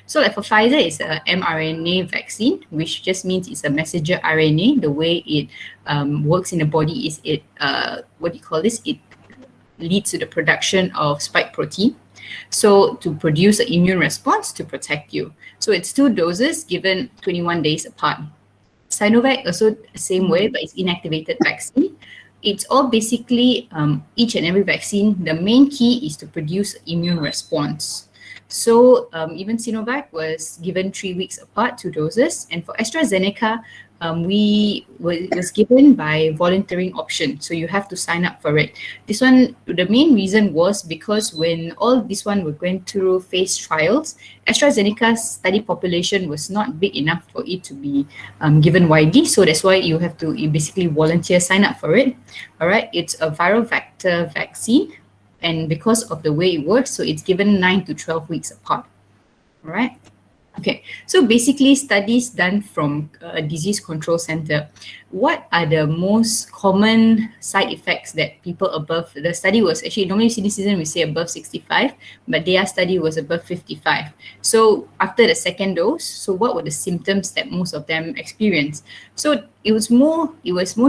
So like for Pfizer, it's a mRNA vaccine, which just means it's a messenger RNA. The way it works in the body is it, it leads to the production of spike protein. So to produce an immune response to protect you. So it's 2 doses given 21 days apart. Sinovac also the same way, but it's inactivated vaccine. It's all basically each and every vaccine. The main key is to produce immune response. So even Sinovac was given 3 weeks apart, 2 doses, and for AstraZeneca, was given by volunteering option. So you have to sign up for it. This one, the main reason was because when all this one were going through phase trials, AstraZeneca's study population was not big enough for it to be given widely. So that's why you basically volunteer sign up for it. All right, it's a viral vector vaccine. And because of the way it works, so it's given 9 to 12 weeks apart. All right. Okay, so basically studies done from a disease control center. What are the most common side effects that people above, the study was actually, normally season we say above 65, but their study was above 55. So after the second dose, so what were the symptoms that most of them experienced? So it was more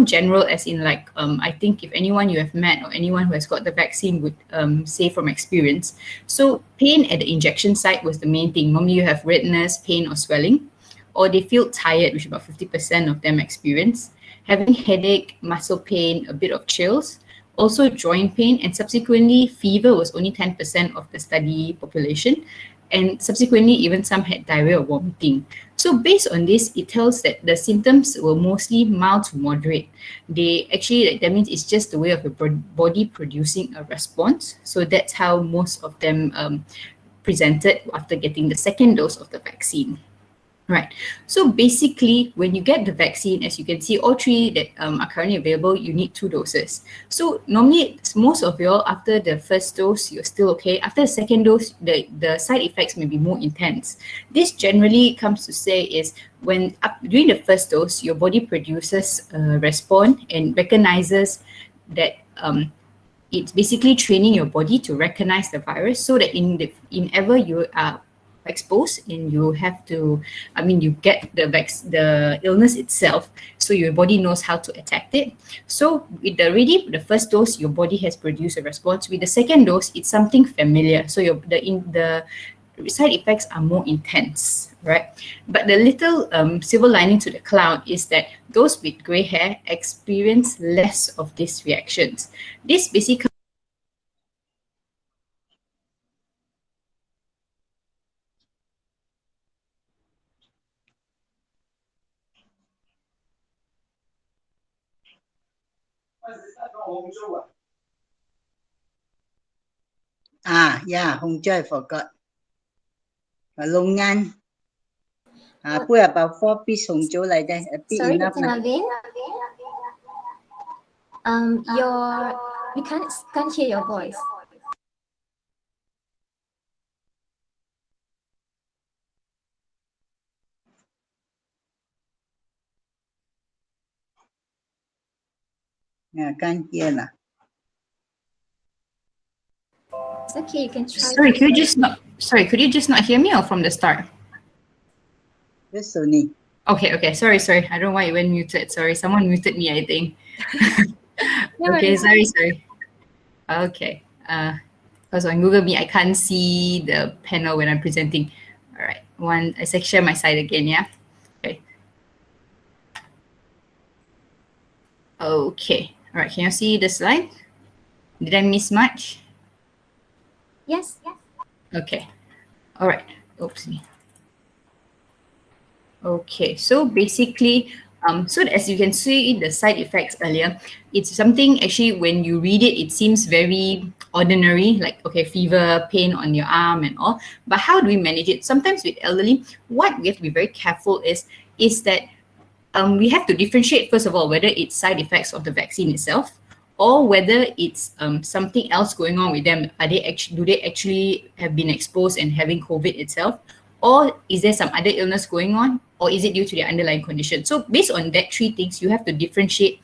general, as in like, I think if anyone you have met or anyone who has got the vaccine would say from experience. So pain at the injection site was the main thing. Normally you have redness, pain or swelling, or they feel tired, which about 50% of them experience. Having headache, muscle pain, a bit of chills, also joint pain, and subsequently fever was only 10% of the study population. And subsequently, even some had diarrhea or vomiting. So based on this, it tells that the symptoms were mostly mild to moderate. That means it's just the way of the body producing a response. So that's how most of them presented after getting the second dose of the vaccine. Right. So basically, when you get the vaccine, as you can see, all 3 that are currently available, you need 2 doses. So normally, most of you all, after the first dose, you're still okay. After the second dose, the side effects may be more intense. This generally comes to say is during the first dose, your body produces a response and recognizes that it's basically training your body to recognize the virus, so that whenever you are exposed and you get the illness itself, so your body knows how to attack it. So with the first dose, your body has produced a response. With the second dose, it's something familiar, so the side effects are more intense, right? But the little silver lining to the cloud is that those with gray hair experience less of these reactions. This basically yeah, Hongzhou, I forgot. Long An. Put about 4 pieces Hongzhou like that. A bit Sorry, enough. We can't hear your voice. Yeah, can't hear lah. It's okay, you can try. Sorry, could you just not hear me, or from the start? Just only. Okay. Sorry. I don't know why it went muted. Sorry, someone muted me, I think. Okay, sorry. Okay. Because on Google Meet, I can't see the panel when I'm presenting. All right. I share my slide again, yeah? Okay. All right, can you see the slide? Did I miss much? Yes. Okay. All right. Oopsie. Okay, so basically, so as you can see in the side effects earlier, it's something actually when you read it, it seems very ordinary, like, okay, fever, pain on your arm and all. But how do we manage it? Sometimes with elderly, what we have to be very careful is that we have to differentiate, first of all, whether it's side effects of the vaccine itself, or whether it's something else going on with them. Do they actually have been exposed and having COVID itself? Or is there some other illness going on? Or is it due to their underlying condition? So based on that 3 things, you have to differentiate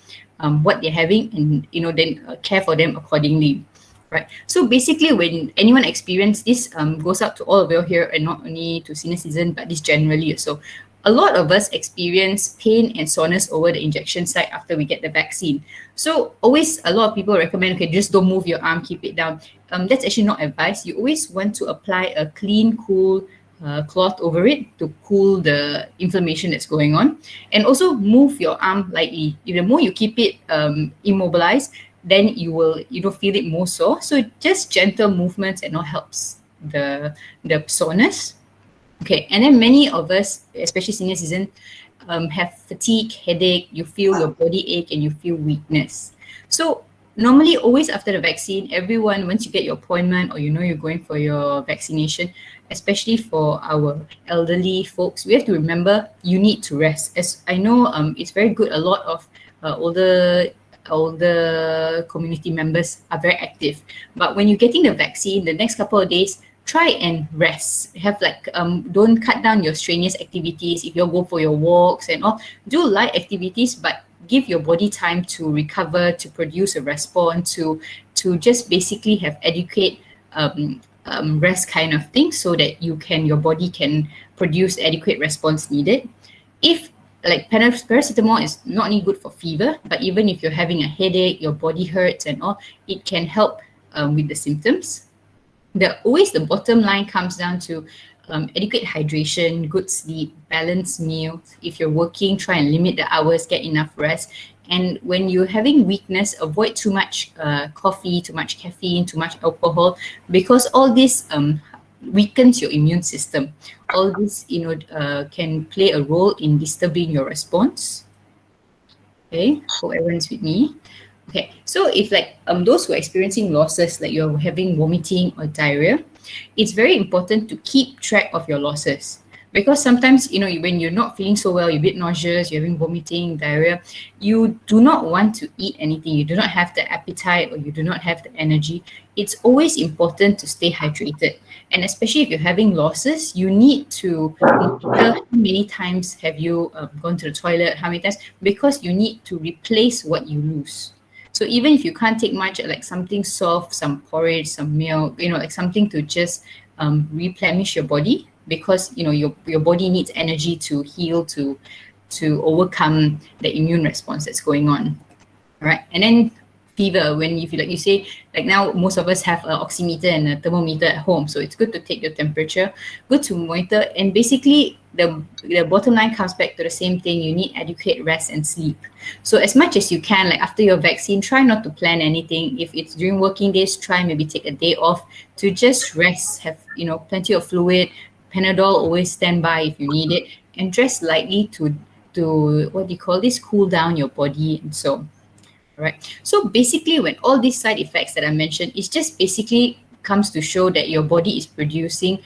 what they're having and then care for them accordingly. Right. So basically, when anyone experiences this, goes out to all of you here, and not only to senior citizen, but this generally. So, a lot of us experience pain and soreness over the injection site after we get the vaccine. So, always a lot of people recommend, okay, just don't move your arm, keep it down. That's actually not advice. You always want to apply a clean, cool cloth over it to cool the inflammation that's going on, and also move your arm lightly. If the more you keep it immobilized, then you will feel it more sore. So just gentle movements and all helps the soreness. Okay, and then many of us, especially senior citizens, have fatigue, headache, you feel your body ache and you feel weakness. So normally always after the vaccine, everyone, once you get your appointment or you're going for your vaccination, especially for our elderly folks, we have to remember you need to rest. As I know, it's very good. A lot of older community members are very active, but when you're getting the vaccine, the next couple of days, try and rest. Have don't cut down your strenuous activities. If you go for your walks and all, do light activities, but give your body time to recover, to produce a response, to just basically have adequate rest kind of thing, so that your body can produce adequate response needed. If like paracetamol is not only good for fever, but even if you're having a headache, your body hurts and all, it can help with the symptoms. The bottom line comes down to adequate hydration, good sleep, balanced meals. If you're working, try and limit the hours, get enough rest. And when you're having weakness, avoid too much coffee, too much caffeine, too much alcohol, because all this weakens your immune system. All this, can play a role in disturbing your response. Okay, hope everyone's with me. Okay, so if those who are experiencing losses, like you're having vomiting or diarrhea, it's very important to keep track of your losses. Because sometimes, when you're not feeling so well, you're a bit nauseous, you're having vomiting, diarrhea, you do not want to eat anything. You do not have the appetite or you do not have the energy. It's always important to stay hydrated. And especially if you're having losses, you need to monitor how many times have you gone to the toilet, how many times, because you need to replace what you lose. So even if you can't take much, like something soft, some porridge, some milk, like something to just replenish your body, because your body needs energy to heal, to overcome the immune response that's going on. All right, and then fever, when you feel like, you say, like now most of us have an oximeter and a thermometer at home, so it's good to take your temperature, good to monitor, and basically the bottom line comes back to the same thing. You need adequate rest and sleep. So as much as you can, like after your vaccine, try not to plan anything. If it's during working days, try maybe take a day off to just rest, have plenty of fluid, Panadol always stand by if you need it, and dress lightly to cool down your body and so. Right. So basically, when all these side effects that I mentioned, it's just basically comes to show that your body is producing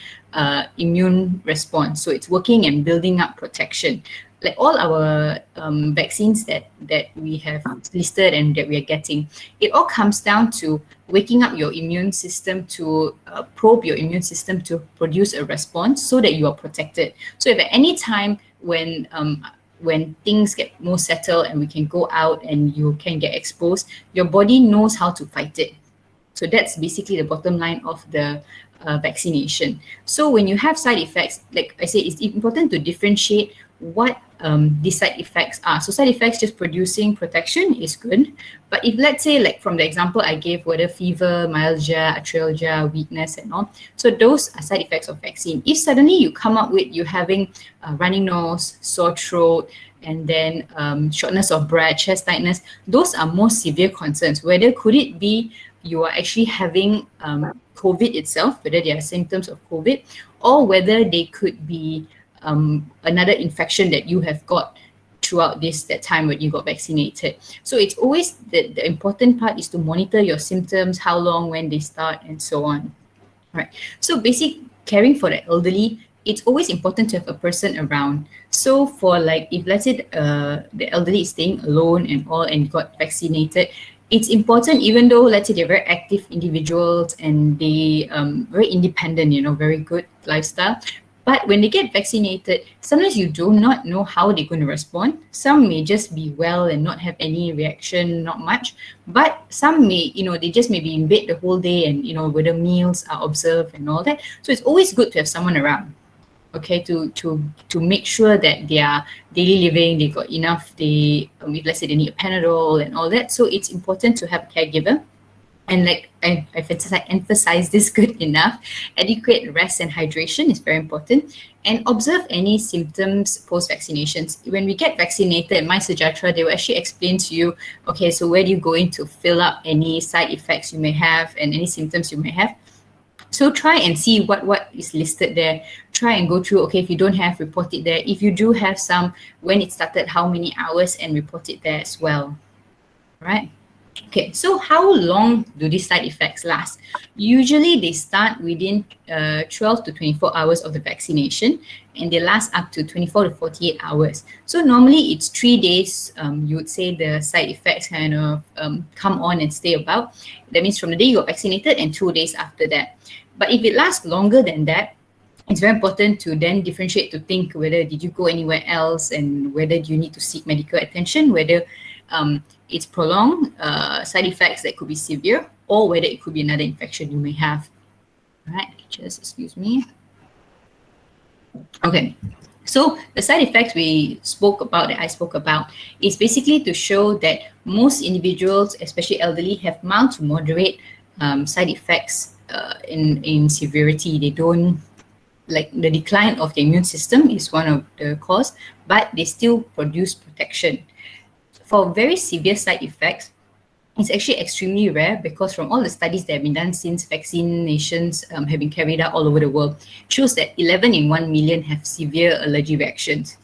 immune response. So it's working and building up protection. Like all our vaccines that we have listed and that we are getting, it all comes down to waking up your immune system, to probe your immune system to produce a response so that you are protected. So if at any time when things get more settled and we can go out and you can get exposed, your body knows how to fight it. So that's basically the bottom line of the vaccination. So when you have side effects, like I said, it's important to differentiate what these side effects are. So side effects just producing protection is good. But if let's say, like from the example I gave, whether fever, myalgia, arthralgia, weakness and all, so those are side effects of vaccine. If suddenly you come up with you having a running nose, sore throat, and then shortness of breath, chest tightness, those are more severe concerns. Whether could it be you are actually having COVID itself, whether they are symptoms of COVID, or whether they could be another infection that you have got throughout that time when you got vaccinated. So it's always the important part is to monitor your symptoms, how long, when they start, and so on. Right. So basic caring for the elderly, it's always important to have a person around. So for like, if let's say the elderly is staying alone and all and got vaccinated, it's important, even though let's say they're very active individuals and they very independent, very good lifestyle, But when they get vaccinated, sometimes you do not know how they're going to respond. Some may just be well and not have any reaction, not much. But some may, they just may be in bed the whole day and, whether meals are observed and all that. So it's always good to have someone around, okay, to make sure that their daily living, they got enough, if let's say they need a Panadol and all that. So it's important to have a caregiver. And like I've emphasized this good enough, adequate rest and hydration is very important. And observe any symptoms post-vaccinations. When we get vaccinated, My Sejahtera, they will actually explain to you, okay, so where do you go in to fill up any side effects you may have and any symptoms you may have. So try and see what is listed there. Try and go through, okay, if you don't have, report it there. If you do have some, when it started, how many hours, and report it there as well, right? Okay, so how long do these side effects last? Usually they start within 12 to 24 hours of the vaccination, and they last up to 24 to 48 hours. So normally it's 3 days, you would say the side effects kind of come on and stay about. That means from the day you got vaccinated and 2 days after that. But if it lasts longer than that, it's very important to then differentiate, to think whether did you go anywhere else and whether you need to seek medical attention, whether it's prolonged side effects that could be severe, or whether it could be another infection you may have. All right, just excuse me. Okay, so the side effects that I spoke about, is basically to show that most individuals, especially elderly, have mild to moderate side effects in severity. They don't, like the decline of the immune system is one of the cause, but they still produce protection. For very severe side effects, it's actually extremely rare, because from all the studies that have been done since vaccinations have been carried out all over the world, shows that 11 in 1 million have severe allergy reactions,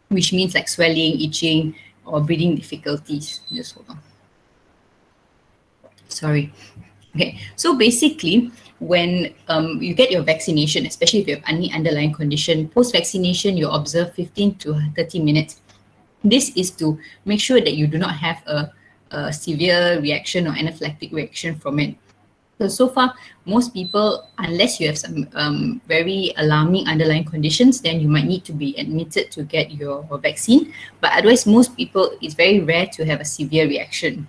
which means like swelling, itching, or breathing difficulties. Just hold on. Sorry. Okay, so basically, when you get your vaccination, especially if you have any underlying condition, post-vaccination, you observe 15 to 30 minutes. This is to make sure that you do not have a severe reaction or anaphylactic reaction from it. So far, most people, unless you have some very alarming underlying conditions, then you might need to be admitted to get your vaccine. But otherwise, most people, it's very rare to have a severe reaction.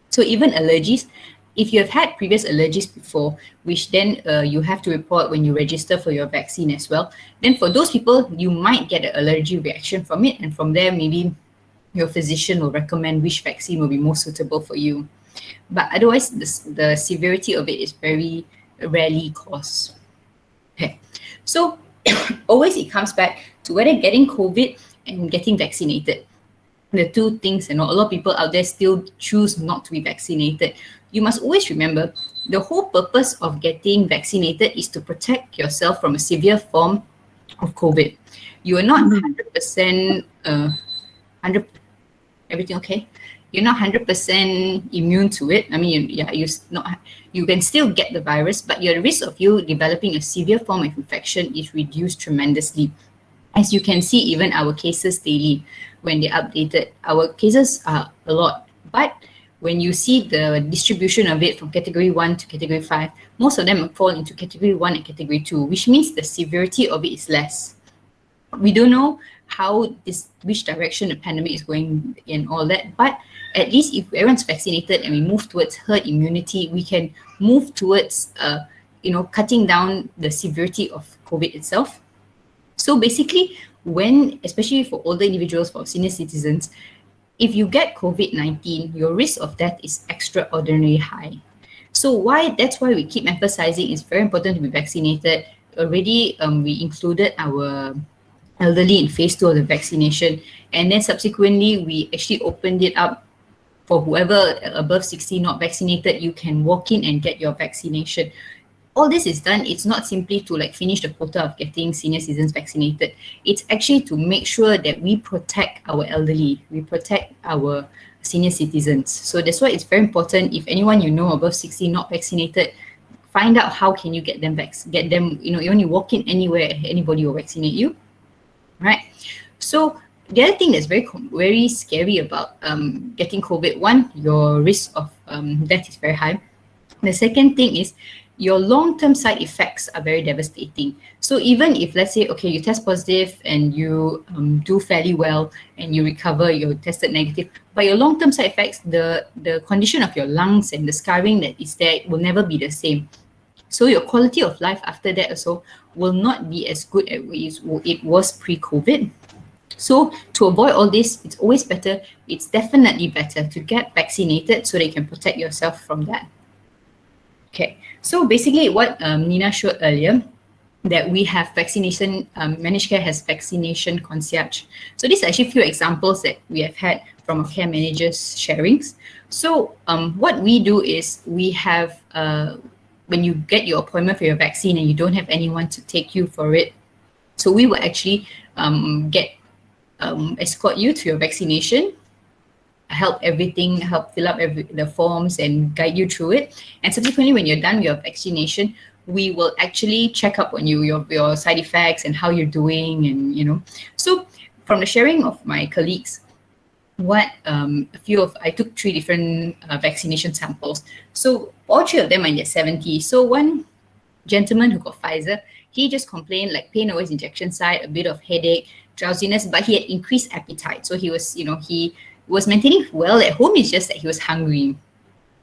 So even allergies, if you have had previous allergies before, which then you have to report when you register for your vaccine as well, then for those people, you might get an allergy reaction from it. And from there, maybe your physician will recommend which vaccine will be most suitable for you. But otherwise, the severity of it is very rarely caused. Okay, so always it comes back to whether getting COVID and getting vaccinated. The two things, a lot of people out there still choose not to be vaccinated. You must always remember, the whole purpose of getting vaccinated is to protect yourself from a severe form of COVID. You are not 100%, everything okay? You're not 100% immune to it. I mean, you can still get the virus, but your risk of you developing a severe form of infection is reduced tremendously. As you can see, even our cases daily, when they're updated, our cases are a lot. But when you see the distribution of it from category 1 to category 5, most of them fall into category 1 and category 2, which means the severity of it is less. We don't know which direction the pandemic is going and all that, but at least if everyone's vaccinated and we move towards herd immunity, we can move towards cutting down the severity of COVID itself. So basically, especially for older individuals, for senior citizens, if you get COVID-19, your risk of death is extraordinarily high. So that's why we keep emphasizing it's very important to be vaccinated. Already, we included our elderly in phase 2 of the vaccination, and then subsequently, we actually opened it up for whoever above 60 not vaccinated. You can walk in and get your vaccination. All this is done, it's not simply to finish the quota of getting senior citizens vaccinated. It's actually to make sure that we protect our elderly, we protect our senior citizens. So that's why it's very important, if anyone you know above 60 not vaccinated, find out how can you get them, you only walk in anywhere, anybody will vaccinate you, right? So the other thing that's very scary about getting COVID, one, your risk of death is very high. The second thing is, your long-term side effects are very devastating. So even if, let's say, okay, you test positive and you do fairly well and you recover, you're tested negative, but your long-term side effects, the condition of your lungs and the scarring that is there will never be the same. So your quality of life after that also will not be as good as it was pre-COVID. So to avoid all this, it's always better, it's definitely better to get vaccinated so that you can protect yourself from that. Okay, so basically what Nina showed earlier, that we have vaccination, managed care has vaccination concierge. So these are actually a few examples that we have had from our care managers' sharings. So what we do is we have, when you get your appointment for your vaccine and you don't have anyone to take you for it, so we will actually escort you to your vaccination, help fill up the forms and guide you through it. And subsequently, when you're done with your vaccination, we will actually check up on you, your side effects and how you're doing, and So from the sharing of my colleagues, I took 3 different vaccination samples. So all 3 of them are in their 70s. So one gentleman who got Pfizer, he just complained like pain over his injection site, a bit of headache, drowsiness, but he had increased appetite. So he was maintaining well at home. It's just that he was hungry,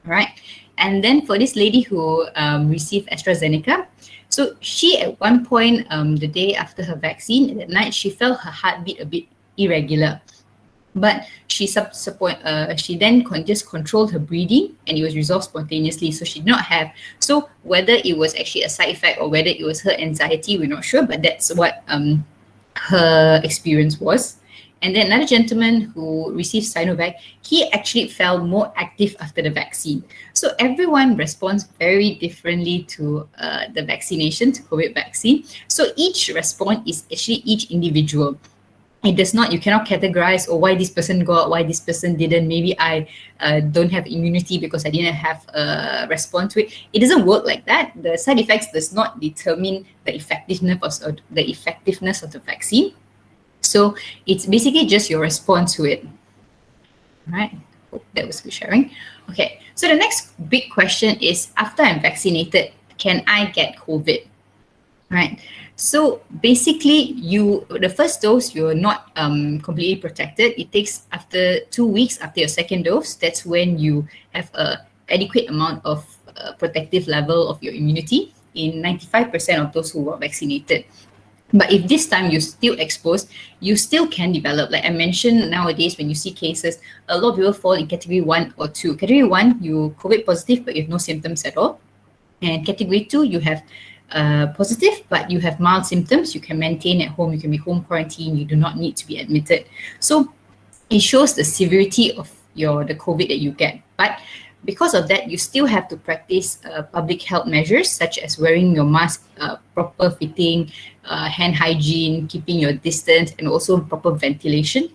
right? And then for this lady who received AstraZeneca, so she at one point, the day after her vaccine, at night, she felt her heartbeat a bit irregular. But she then just controlled her breathing and it was resolved spontaneously. So she did not have. So whether it was actually a side effect or whether it was her anxiety, we're not sure. But that's what her experience was. And then another gentleman who received Sinovac, he actually felt more active after the vaccine. So everyone responds very differently to the vaccination, to COVID vaccine. So each response is actually each individual. It does not, you cannot categorize, why this person got, why this person didn't. Maybe I don't have immunity because I didn't have a response to it. It doesn't work like that. The side effects does not determine the effectiveness of the vaccine. So it's basically just your response to it. All right, hope that was good sharing. Okay, so the next big question is, after I'm vaccinated, can I get COVID? Right. So basically, the first dose, you're not completely protected. It takes after 2 weeks after your second dose. That's when you have a adequate amount of protective level of your immunity in 95% of those who were vaccinated. But if this time you're still exposed, you still can develop. Like I mentioned, nowadays when you see cases, a lot of people fall in category 1 or 2. Category 1, you COVID positive, but you have no symptoms at all. And category 2, you have positive, but you have mild symptoms. You can maintain at home. You can be home quarantined. You do not need to be admitted. So it shows the severity of the COVID that you get. But because of that, you still have to practice public health measures such as wearing your mask, proper fitting, hand hygiene, keeping your distance, and also proper ventilation.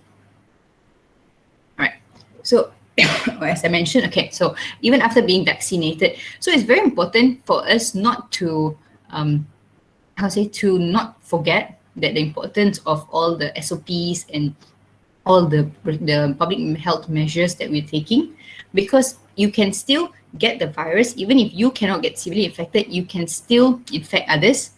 All right. So as I mentioned, okay, so even after being vaccinated, so it's very important for us not to, to not forget that the importance of all the SOPs and all the public health measures that we're taking, because you can still get the virus. Even if you cannot get severely infected, you can still infect others.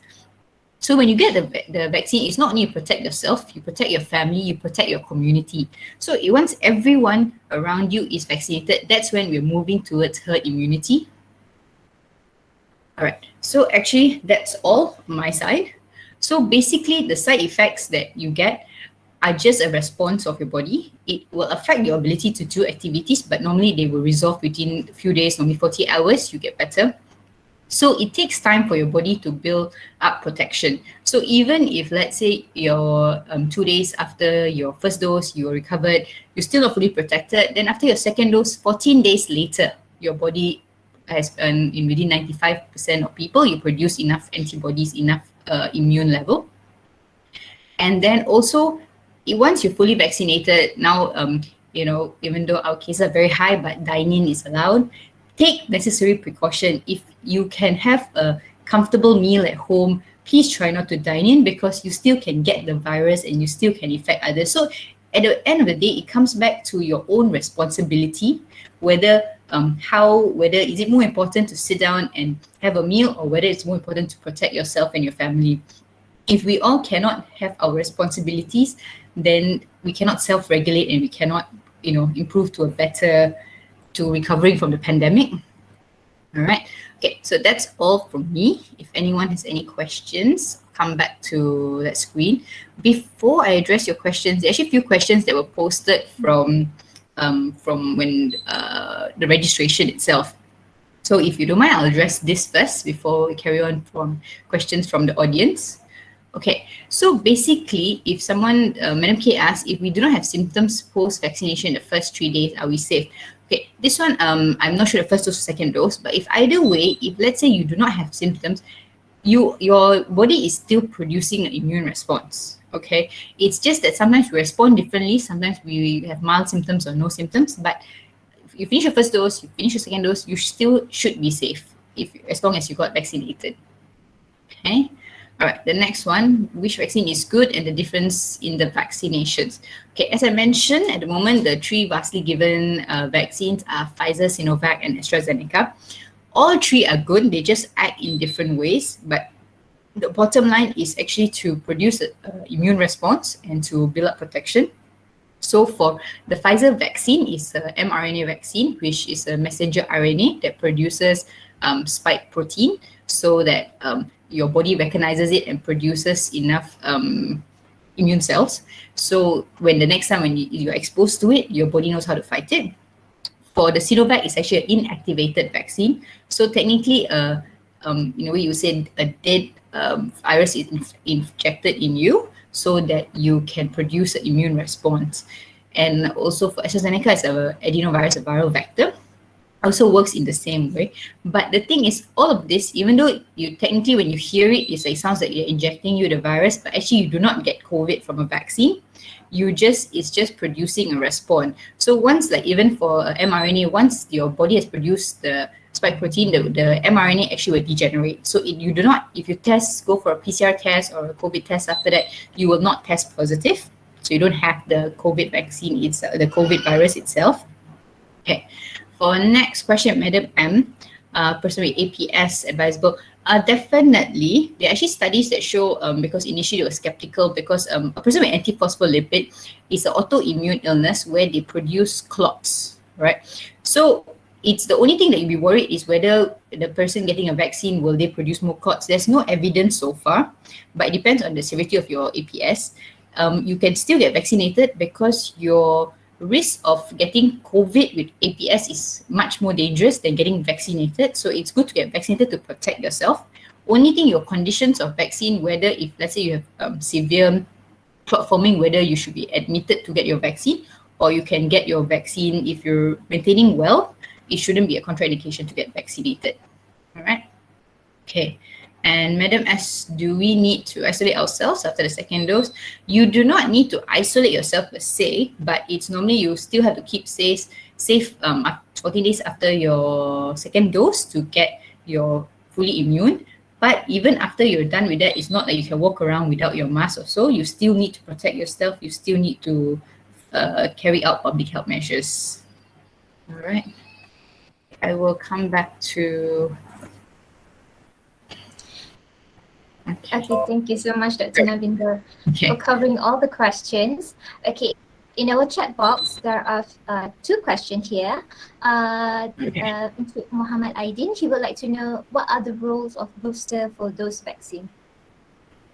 So when you get the vaccine, it's not only you protect yourself, you protect your family, you protect your community. So once everyone around you is vaccinated, that's when we're moving towards herd immunity. All right, so actually that's all on my side. So basically the side effects that you get are just a response of your body. It will affect your ability to do activities, but normally they will resolve within a few days, normally 40 hours, you get better. So it takes time for your body to build up protection. So even if, let's say, you're 2 days after your first dose, you're recovered, you're still not fully protected, then after your second dose, 14 days later, your body has, within 95% of people, you produce enough antibodies, enough immune level. And then also, once you're fully vaccinated, now, even though our cases are very high, but dining is allowed, take necessary precaution. If you can have a comfortable meal at home, please try not to dine in, because you still can get the virus and you still can infect others. So at the end of the day, it comes back to your own responsibility, whether whether is it more important to sit down and have a meal, or whether it's more important to protect yourself and your family. If we all cannot have our responsibilities, then we cannot self-regulate, and we cannot, improve to recovering from the pandemic. All right. Okay, so that's all from me. If anyone has any questions, come back to that screen. Before I address your questions, there are actually a few questions that were posted from when the registration itself. So if you don't mind, I'll address this first before we carry on from questions from the audience. Okay, so basically, if someone, Madam K asked, if we do not have symptoms post-vaccination the first 3 days, are we safe? Okay, this one, I'm not sure the first dose or second dose, but if either way, if let's say you do not have symptoms, your body is still producing an immune response. Okay, it's just that sometimes we respond differently. Sometimes we have mild symptoms or no symptoms, but if you finish your first dose, you finish your second dose, you still should be safe as long as you got vaccinated. Okay. All right, the next one, which vaccine is good and the difference in the vaccinations. Okay, as I mentioned, at the moment, the 3 vastly given vaccines are Pfizer, Sinovac, and AstraZeneca. All 3 are good, they just act in different ways, but the bottom line is actually to produce an immune response and to build up protection. So for the Pfizer vaccine, is a mRNA vaccine, which is a messenger RNA that produces spike protein so that your body recognizes it and produces enough immune cells. So when the next time when you're exposed to it, your body knows how to fight it. For the Sinovac, it's actually an inactivated vaccine. So technically, in a way you said a dead virus is injected in you so that you can produce an immune response. And also for AstraZeneca, it's an adenovirus, a viral vector. Also works in the same way. But the thing is, all of this, even though you technically, when you hear it, it sounds like you're injecting you the virus, but actually you do not get COVID from a vaccine. It's just producing a response. So once, like even for mRNA, once your body has produced the spike protein, the mRNA actually will degenerate. So if you go for a PCR test or a COVID test after that, you will not test positive. So you don't have the COVID vaccine, it's the COVID virus itself. Okay. For next question, Madam M, person with APS advisable. Definitely, there are actually studies that show, because initially they were skeptical, because a person with antiphospholipid is an autoimmune illness where they produce clots, right? So it's the only thing that you'll be worried is whether the person getting a vaccine, will they produce more clots? There's no evidence so far, but it depends on the severity of your APS. You can still get vaccinated because your risk of getting COVID with APS is much more dangerous than getting vaccinated. So it's good to get vaccinated to protect yourself. Only thing, your conditions of vaccine, whether if let's say you have severe clot forming, whether you should be admitted to get your vaccine, or you can get your vaccine if you're maintaining well, it shouldn't be a contraindication to get vaccinated. All right. Okay. And Madam S, do we need to isolate ourselves after the second dose? You do not need to isolate yourself per se, but it's normally you still have to keep safe 14 days after your second dose to get your fully immune. But even after you're done with that, it's not like you can walk around without your mask or so. You still need to protect yourself. You still need to carry out public health measures. All right. I will come back to... Okay, thank you so much, Dr. Navinder, for covering all the questions. Okay, in our chat box, there are 2 questions here. Muhammad Aidin, he would like to know what are the roles of booster for those vaccine?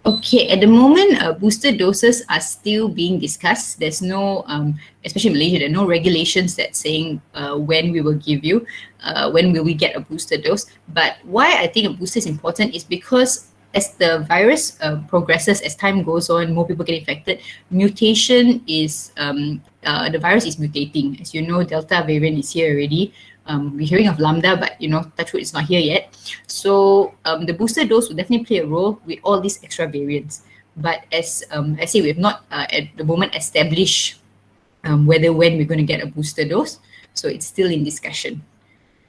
Okay, at the moment, booster doses are still being discussed. There's no, especially in Malaysia, there are no regulations that saying when we will give you, when will we get a booster dose. But why I think a booster is important is because as the virus progresses, as time goes on, more people get infected, mutation is, the virus is mutating. As you know, Delta variant is here already. We're hearing of Lambda, but touch wood, it's not here yet. So the booster dose will definitely play a role with all these extra variants. But as I say, we have not at the moment established when we're going to get a booster dose. So it's still in discussion.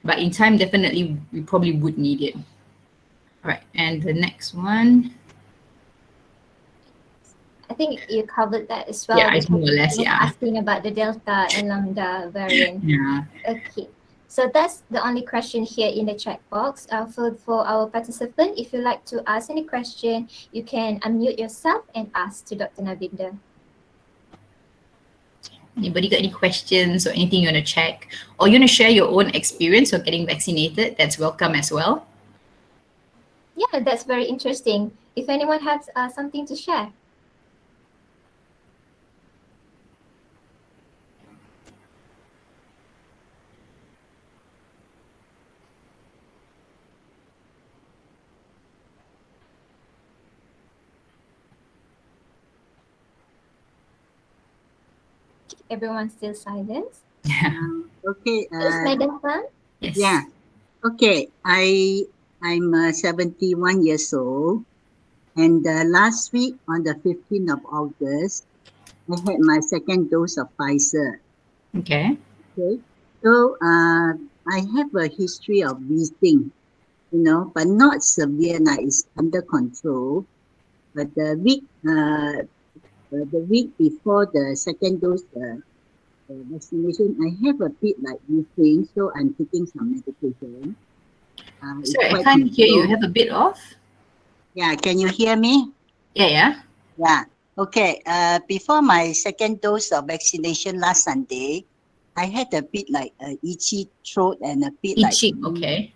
But in time, definitely, we probably would need it. All right, and the next one. I think you covered that as well. Yeah, it's more or less, yeah. Asking about the Delta and Lambda variant. Yeah. Okay. So that's the only question here in the chat box. For our participant, if you'd like to ask any question, you can unmute yourself and ask to Dr. Navinda. Anybody got any questions or anything you want to check? Or you want to share your own experience of getting vaccinated? That's welcome as well. Yeah, that's very interesting. If anyone has something to share. Everyone's still silent. Okay. Yes, Madam Tan? Yes. Yeah. Okay. I'm 71 years old, and last week on the 15th of August, I had my second dose of Pfizer. Okay. Okay. So I have a history of wheezing, but not severe. Now it's under control. But the week before the second dose vaccination, I have a bit like wheezing, so I'm taking some medication. It's Sorry, I quite can't hear you. You controlled. have a bit of? Yeah, can you hear me? Yeah. Yeah. Okay. Before my second dose of vaccination last Sunday, I had a bit like itchy throat and a bit Itching, okay.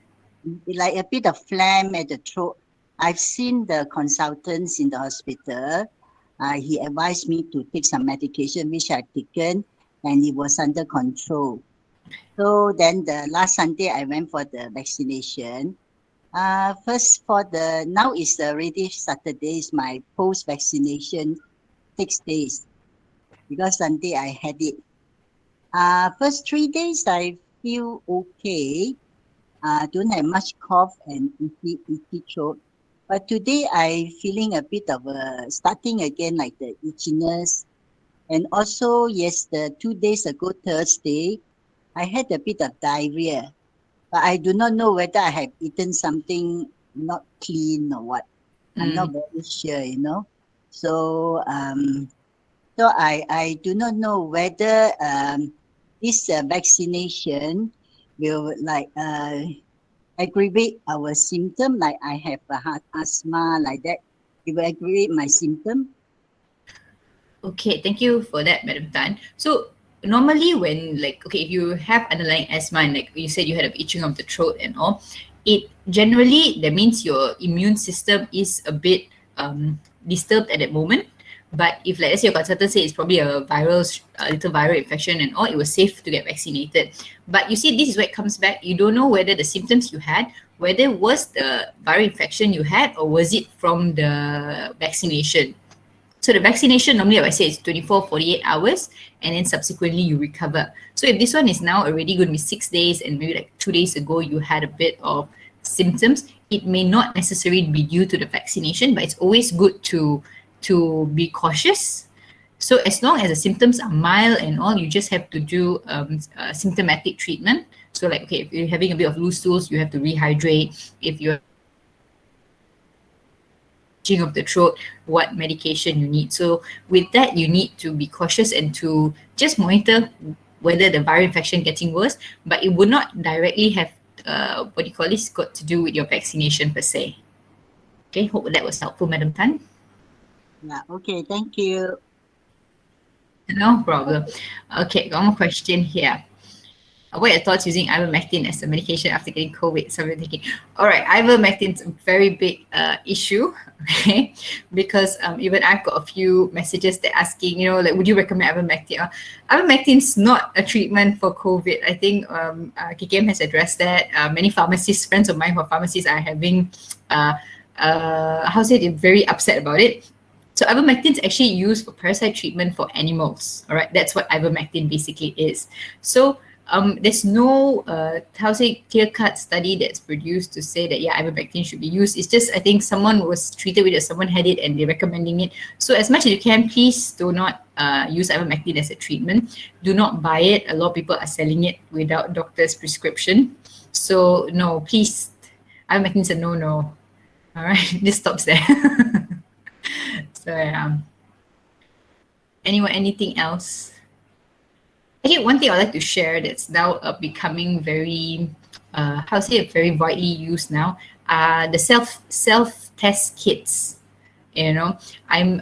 like a bit of phlegm at the throat. I've seen the consultants in the hospital. He advised me to take some medication, which I've taken, and it was under control. So then the last Sunday, I went for the vaccination. First now is already Saturday, is my post-vaccination 6 days, because Sunday I had it. First 3 days I feel okay. Don't have much cough and itchy throat. But today I feeling a bit of starting again like the itchiness. And also, yes, the 2 days ago, Thursday, I had a bit of diarrhea. But I do not know whether I have eaten something not clean or what. I'm not very sure. So I do not know whether this vaccination will like aggravate our symptom, like I have a heart asthma, like that. It will aggravate my symptom. Okay, thank you for that, Madam Tan. So normally when if you have underlying asthma and like you said you had a itching of the throat and all, it generally that means your immune system is a bit disturbed at that moment. But if like let's say your consultant say it's probably a little viral infection and all, it was safe to get vaccinated. But you see, this is where it comes back. You don't know whether the symptoms you had, whether was the viral infection you had or was it from the vaccination. So the vaccination normally I say it's 24, 48 hours and then subsequently you recover. So if this one is now already going to be 6 days and maybe like 2 days ago you had a bit of symptoms, it may not necessarily be due to the vaccination, but it's always good to be cautious. So as long as the symptoms are mild and all, you just have to do symptomatic treatment. So like, okay, if you're having a bit of loose stools, you have to rehydrate. If you're of the throat, what medication you need. So with that, you need to be cautious and to just monitor whether the viral infection getting worse, but it would not directly have got to do with your vaccination per se. Okay, hope that was helpful, Madam Tan. Yeah, okay, thank you. No problem. Okay, one more question here. What are your thoughts using ivermectin as a medication after getting COVID? So we're thinking, all right, ivermectin's a very big issue, okay? Because even I've got a few messages that asking, like, would you recommend ivermectin? Ivermectin's not a treatment for COVID. I think KKM has addressed that. Many pharmacists, friends of mine who are pharmacists, are having, they're very upset about it. So ivermectin is actually used for parasite treatment for animals. All right, that's what ivermectin basically is. So there's no clear-cut study that's produced to say that ivermectin should be used. It's just I think someone was treated with it, someone had it, and they're recommending it. So as much as you can, please do not use ivermectin as a treatment. Do not buy it. A lot of people are selling it without doctor's prescription. So no, please, ivermectin is a no-no. All right, this stops there. So anything else? Actually, one thing I'd like to share that's now becoming very, very widely used now, the self test kits. You know, I'm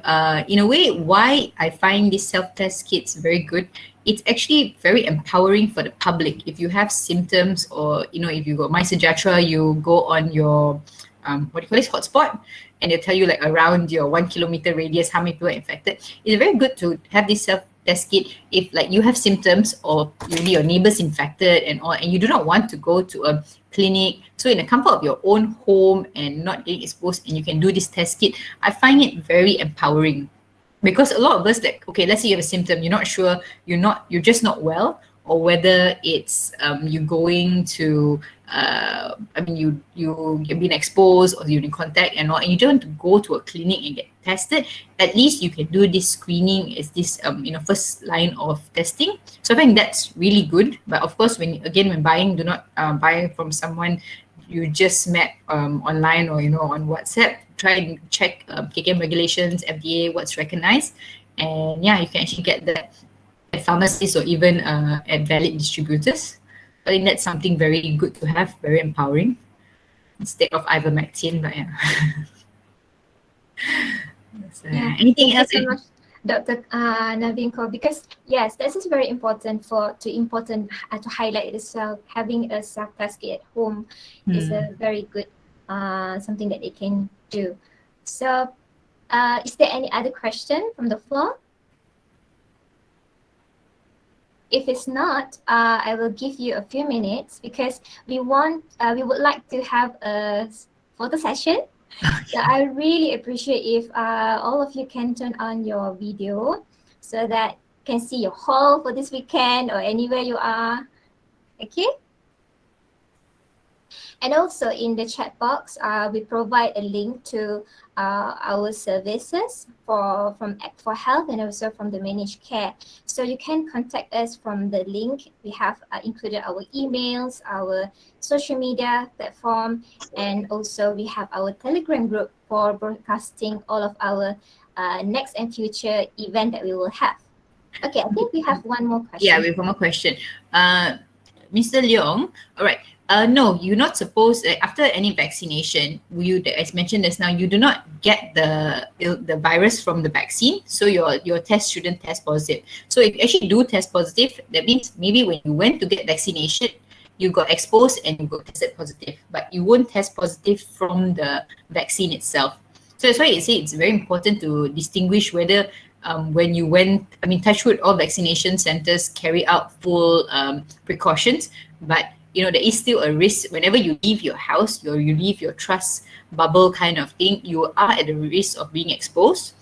in a way why I find these self test kits very good. It's actually very empowering for the public. If you have symptoms, or if you go MySejahtera, you go on your what do you call this, hotspot, and they'll tell you like around your 1 kilometer radius how many people are infected. It's very good to have this self test kit if like you have symptoms, or maybe your neighbor's infected and all, and you do not want to go to a clinic. So in the comfort of your own home and not getting exposed, and you can do this test kit, I find it very empowering. Because a lot of us, like, okay, let's say you have a symptom, you're not sure, you're just not well, or whether it's you going to you've been exposed, or you're in contact and all, and you don't want to go to a clinic and get tested. At least you can do this screening as this first line of testing. So I think that's really good. But of course, when buying, do not buy from someone you just met online, or on WhatsApp. Try and check KKM regulations, FDA, what's recognized, and yeah, you can actually get that at pharmacies, or even at valid distributors. I think that's something very good to have, very empowering, instead of ivermectin. But yeah. So, anything else? Thank you so much, Dr. Navinko, because yes, this is very important to highlight as well. Having a self-test kit at home is a very good something that they can do. So, is there any other question from the floor? If it's not, I will give you a few minutes, because we would like to have a photo session. So I really appreciate if all of you can turn on your video, so that you can see your hall for this weekend, or anywhere you are. Okay. And also in the chat box, we provide a link to our services from Act for Health, and also from the managed care. So you can contact us from the link. We have included our emails, our social media platform, and also we have our Telegram group for broadcasting all of our next and future event that we will have. Okay, I think we have one more question. Yeah, we have one more question. Mr. Leong, all right. No, you're not supposed, after any vaccination, as mentioned just now, you do not get the virus from the vaccine, so your test shouldn't test positive. So if you actually do test positive, that means maybe when you went to get vaccination, you got exposed and you got tested positive, but you won't test positive from the vaccine itself. So that's why I say it's very important to distinguish whether when you went, touch wood, all vaccination centers carry out full precautions, but there is still a risk whenever you leave your house, you leave your trust bubble kind of thing, you are at the risk of being exposed.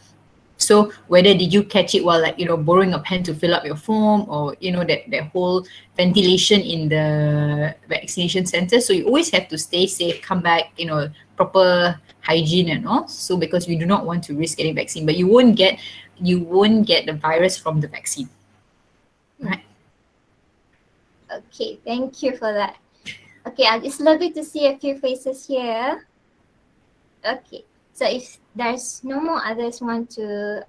So whether did you catch it while borrowing a pen to fill up your form, or that whole ventilation in the vaccination center. So you always have to stay safe, come back, proper hygiene and all. So because we do not want to risk getting vaccine, but you won't get the virus from the vaccine. Right. Okay, thank you for that. Okay, it's lovely to see a few faces here. Okay, so if there's no more others want to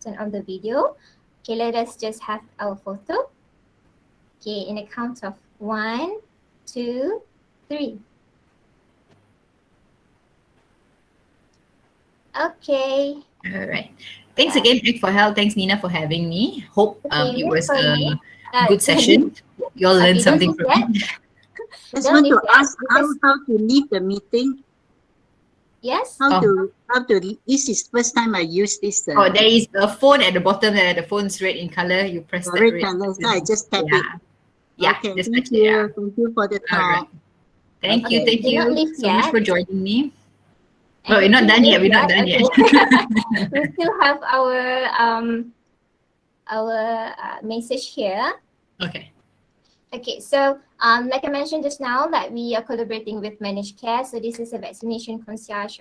turn on the video, okay, let us just have our photo. Okay, in a count of 1, 2, 3. Okay. All right. Thanks again, Act for Health. Thanks, Nina, for having me. Hope it was a good session. You all learned something from it. Just want to ask how to leave the meeting. Yes. How to this is first time I use this. There is a phone at the bottom there. The phone's red in color. You press the red color. So I just tap it. Yeah. Okay. Thank you. Yeah. Thank you for the talk. Right. Thank you. Thank you so much for joining me. Oh, we're not done yet. We're not done yet. We still have our message here. Okay. Okay, so like I mentioned just now, that we are collaborating with Managed Care. So this is a vaccination concierge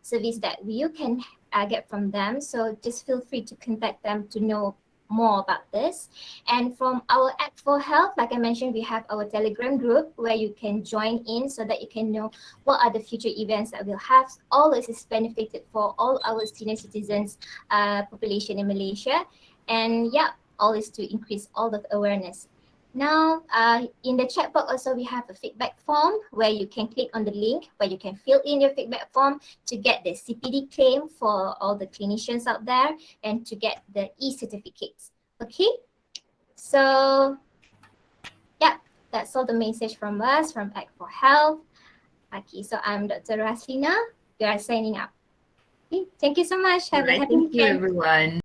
service that you can get from them. So just feel free to contact them to know more about this. And from our Act for Health, like I mentioned, we have our Telegram group where you can join in so that you can know what are the future events that we'll have. All this is benefited for all our senior citizens population in Malaysia. And yeah, all is to increase all the awareness. Now, in the chat box also we have a feedback form where you can click on the link where you can fill in your feedback form to get the CPD claim for all the clinicians out there and to get the e-certificates. Okay, so yeah, that's all the message from us from Act for Health. Okay, so I'm Dr. Raslina. We are signing up. Okay, thank you so much. All Have a right, happy thank you weekend. everyone.